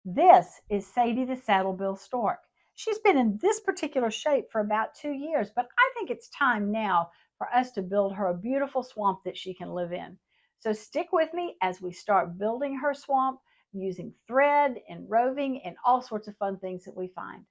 This is Sadie the Saddlebill Stork. She's been in this particular shape for about 2 years, but I think it's time now for us to build her a beautiful swamp that she can live in. So stick with me as we start building her swamp using thread and roving and all sorts of fun things that we find.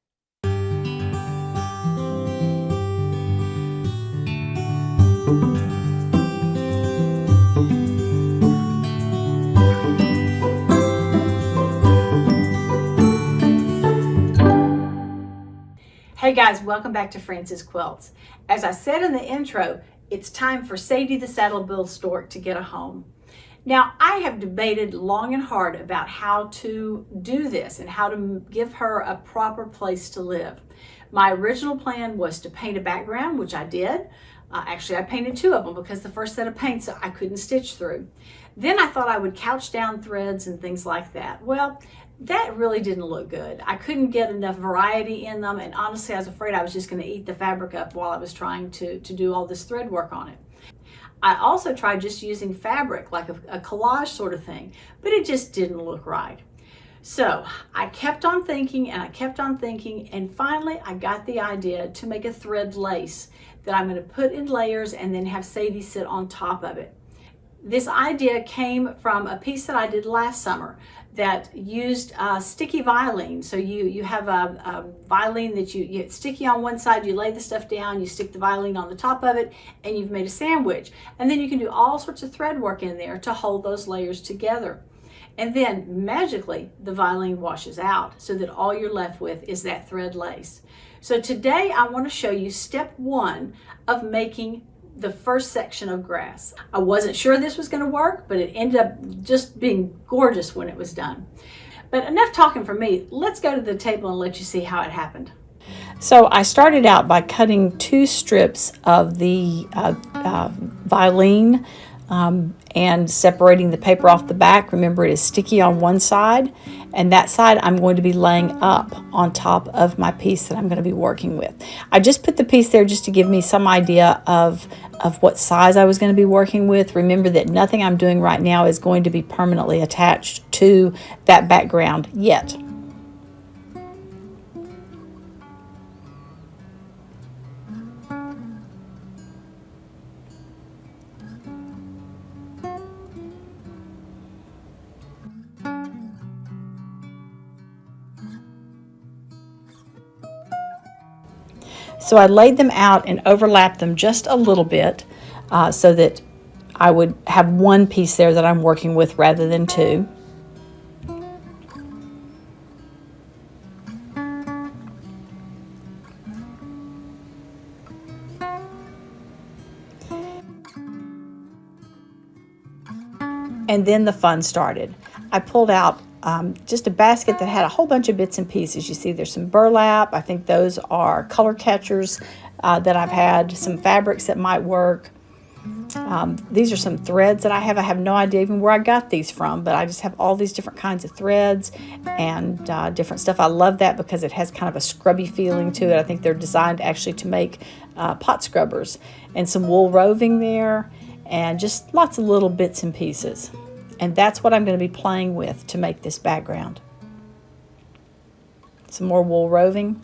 Hey guys, welcome back to Frances Quilts. As I said in the intro, it's time for Sadie the Saddlebill Stork to get a home. Now, I have debated long and hard about how to do this and how to give her a proper place to live. My original plan was to paint a background, which I did. Actually, I painted two of them because the first set of paints I couldn't stitch through. Then I thought I would couch down threads and things like that. Well, that really didn't look good. I couldn't get enough variety in them, and honestly, I was afraid I was just going to eat the fabric up while I was trying to do all this thread work on it. I also tried just using fabric, like a collage sort of thing, but it just didn't look right. So I kept on thinking and I kept on thinking, and finally I got the idea to make a thread lace that I'm going to put in layers and then have Sadie sit on top of it. This idea came from a piece that I did last summer that used sticky violin. So you have a violin that you get sticky on one side, you lay the stuff down, you stick the violin on the top of it, and you've made a sandwich. And then you can do all sorts of thread work in there to hold those layers together. And then magically the violin washes out so that all you're left with is that thread lace. So today I want to show you step one of making the first section of grass. I wasn't sure this was going to work, but it ended up just being gorgeous when it was done. But enough talking for me. Let's go to the table and let you see how it happened. So I started out by cutting two strips of the violin and separating the paper off the back. Remember, it is sticky on one side, and that side I'm going to be laying up on top of my piece that I'm going to be working with. I just put the piece there just to give me some idea of what size I was going to be working with. Remember that nothing I'm doing right now is going to be permanently attached to that background yet. So I laid them out and overlapped them just a little bit so that I would have one piece there that I'm working with rather than two. And then the fun started. I pulled out just a basket that had a whole bunch of bits and pieces. You see there's some burlap. I think those are color catchers that I've had, some fabrics that might work. These are some threads that I have. I have no idea even where I got these from, but I just have all these different kinds of threads and different stuff. I love that because it has kind of a scrubby feeling to it. I think they're designed actually to make pot scrubbers. And some wool roving there and just lots of little bits and pieces. And that's what I'm going to be playing with to make this background. Some more wool roving.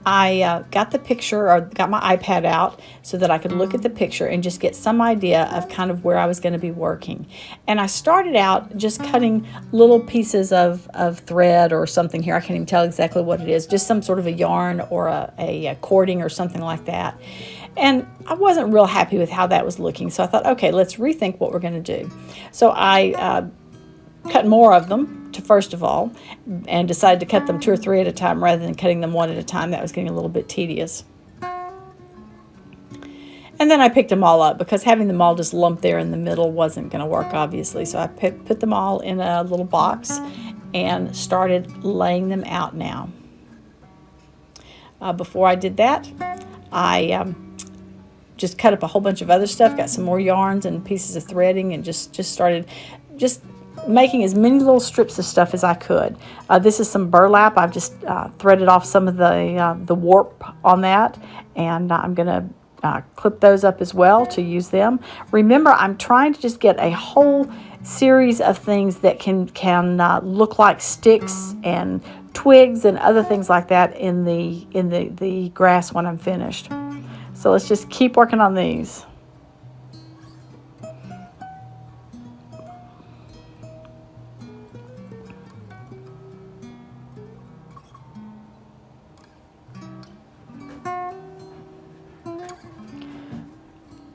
I got the picture, or got my iPad out so that I could look at the picture and just get some idea of kind of where I was going to be working. And I started out just cutting little pieces of thread or something here. I can't even tell exactly what it is, just some sort of a yarn or a cording or something like that. And I wasn't real happy with how that was looking, so I thought, okay, let's rethink what we're going to do. So I cut more of them first of all, and decided to cut them 2 or 3 at a time rather than cutting them one at a time. That was getting a little bit tedious. And then I picked them all up because having them all just lumped there in the middle wasn't going to work, obviously. So I put them all in a little box and started laying them out now. Before I did that, I just cut up a whole bunch of other stuff, got some more yarns and pieces of threading, and just started making as many little strips of stuff as I could. This is some burlap. I've just threaded off some of the warp on that, and I'm going to clip those up as well to use them. Remember, I'm trying to just get a whole series of things that can look like sticks and twigs and other things like that in the grass when I'm finished. So let's just keep working on these.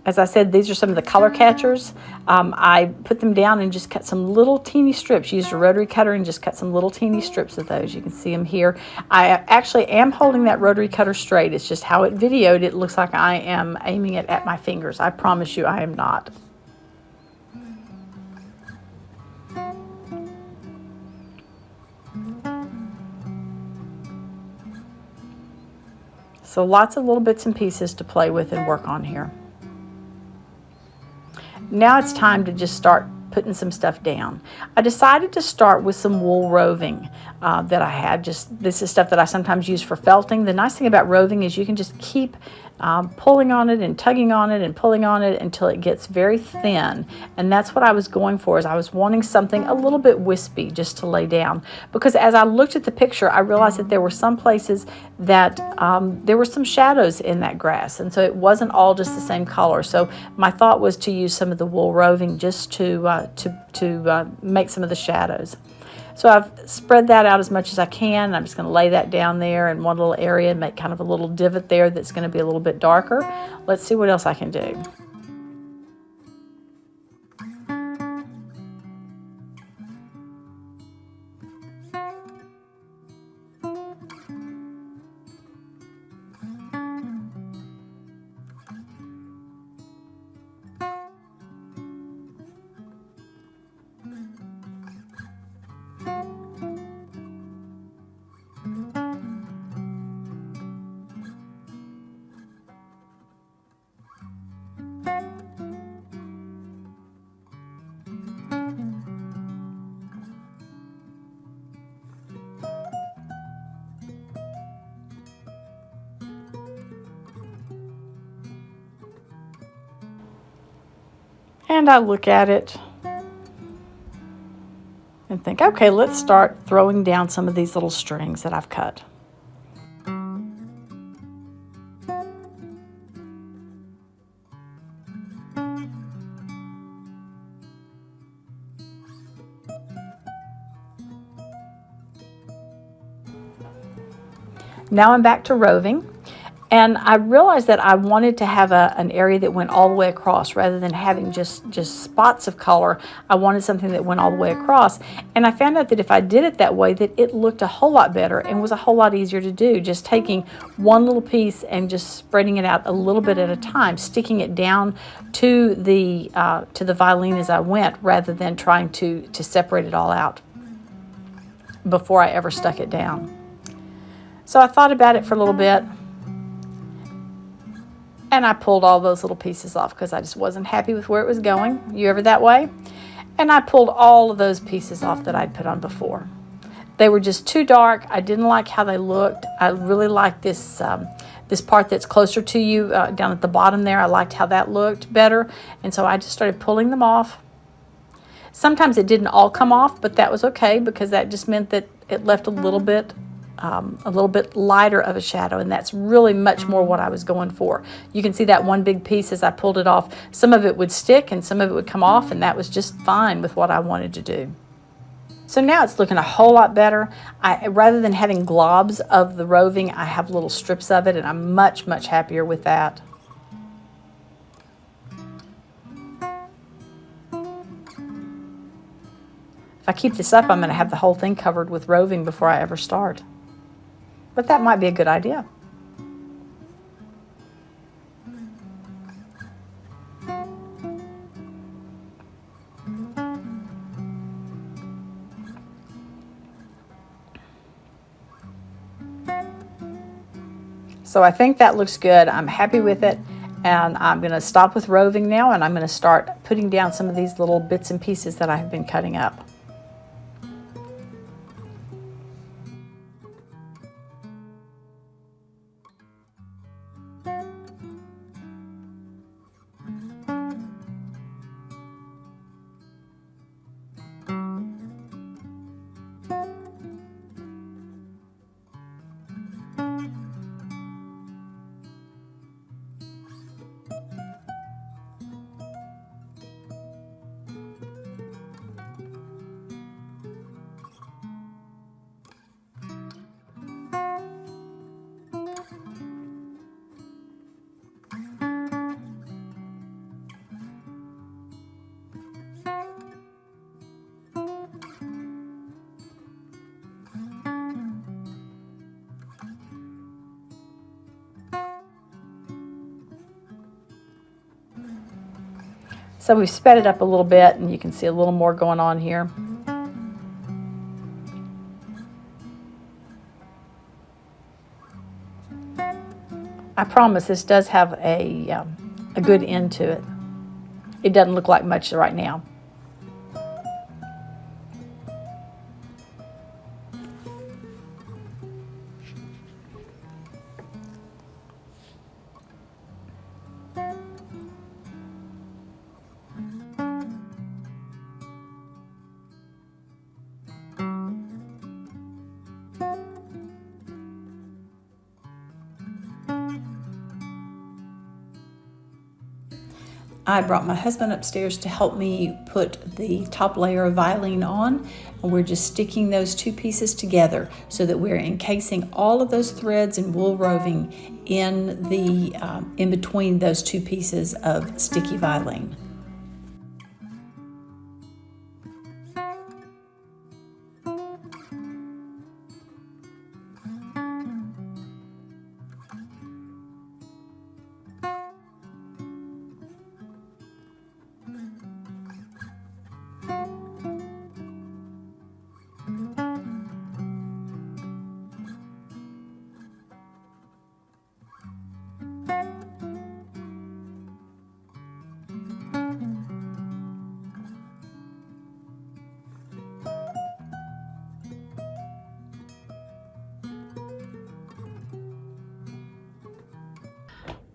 As I said, these are some of the color catchers. I put them down and just cut some little teeny strips. Used a rotary cutter and just cut some little teeny strips of those. You can see them here. I actually am holding that rotary cutter straight. It's just how it videoed. It looks like I am aiming it at my fingers. I promise you I am not. So lots of little bits and pieces to play with and work on here. Now it's time to just start putting some stuff down. I decided to start with some wool roving that I had. This is stuff that I sometimes use for felting. The nice thing about roving is you can just keep pulling on it and tugging on it and pulling on it until it gets very thin. And that's what I was going for, is I was wanting something a little bit wispy just to lay down. Because as I looked at the picture, I realized that there were some places that there were some shadows in that grass. And so it wasn't all just the same color. So my thought was to use some of the wool roving just to make some of the shadows. So I've spread that out as much as I can. I'm just going to lay that down there in one little area and make kind of a little divot there that's going to be a little bit darker. Let's see what else I can do. And I look at it and think, okay, let's start throwing down some of these little strings that I've cut. Now I'm back to roving. And I realized that I wanted to have an area that went all the way across rather than having just spots of color. I wanted something that went all the way across. And I found out that if I did it that way, that it looked a whole lot better and was a whole lot easier to do. Just taking one little piece and just spreading it out a little bit at a time, sticking it down to the violin as I went, rather than trying to separate it all out before I ever stuck it down. So I thought about it for a little bit. And I pulled all those little pieces off because I just wasn't happy with where it was going. You ever that way? And I pulled all of those pieces off that I'd put on before. They were just too dark. I didn't like how they looked. I really liked this part that's closer to you down at the bottom there. I liked how that looked better. And so I just started pulling them off. Sometimes it didn't all come off, but that was okay because that just meant that it left a little bit lighter of a shadow, and that's really much more what I was going for. You can see that one big piece as I pulled it off. Some of it would stick and some of it would come off, and that was just fine with what I wanted to do. So now it's looking a whole lot better. Rather than having globs of the roving, I have little strips of it, and I'm much, much happier with that. If I keep this up, I'm going to have the whole thing covered with roving before I ever start. But that might be a good idea. So I think that looks good. I'm happy with it. And I'm going to stop with roving now, and I'm going to start putting down some of these little bits and pieces that I have been cutting up. So we've sped it up a little bit, and you can see a little more going on here. I promise this does have a good end to it. It doesn't look like much right now. I brought my husband upstairs to help me put the top layer of violin on, and we're just sticking those two pieces together so that we're encasing all of those threads and wool roving in the in between those two pieces of sticky violin.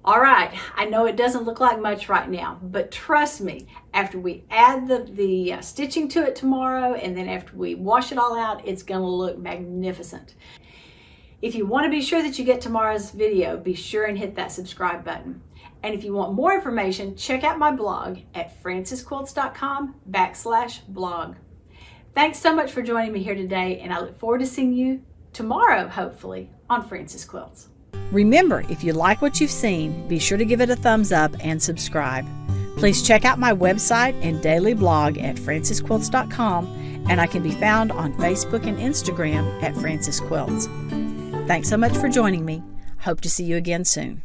All right, I know it doesn't look like much right now, but trust me, after we add the stitching to it tomorrow, and then after we wash it all out, it's gonna look magnificent. If you wanna be sure that you get tomorrow's video, be sure and hit that subscribe button. And if you want more information, check out my blog at francesquilts.com/blog. Thanks so much for joining me here today, and I look forward to seeing you tomorrow, hopefully, on Frances Quilts. Remember, if you like what you've seen, be sure to give it a thumbs up and subscribe. Please check out my website and daily blog at francesquilts.com, and I can be found on Facebook and Instagram at Frances Quilts. Thanks so much for joining me. Hope to see you again soon.